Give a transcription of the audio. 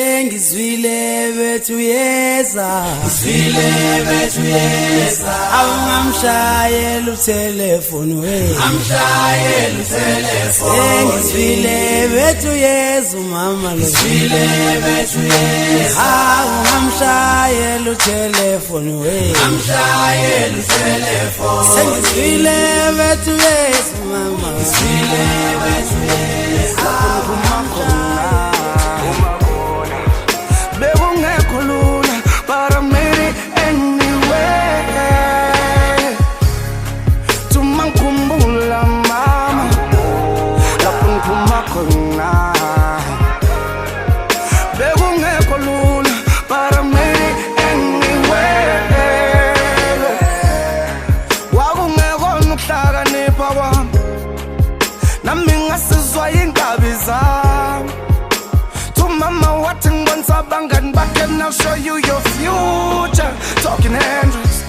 Sengizwile bethu yeza, awungamshayela utelefoni we, sengizwile bethu yeza umama lo, awungamshayela utelefoni we, sengizwile bethu yeza umama lo, I'll show you your future. Talking Hendrix.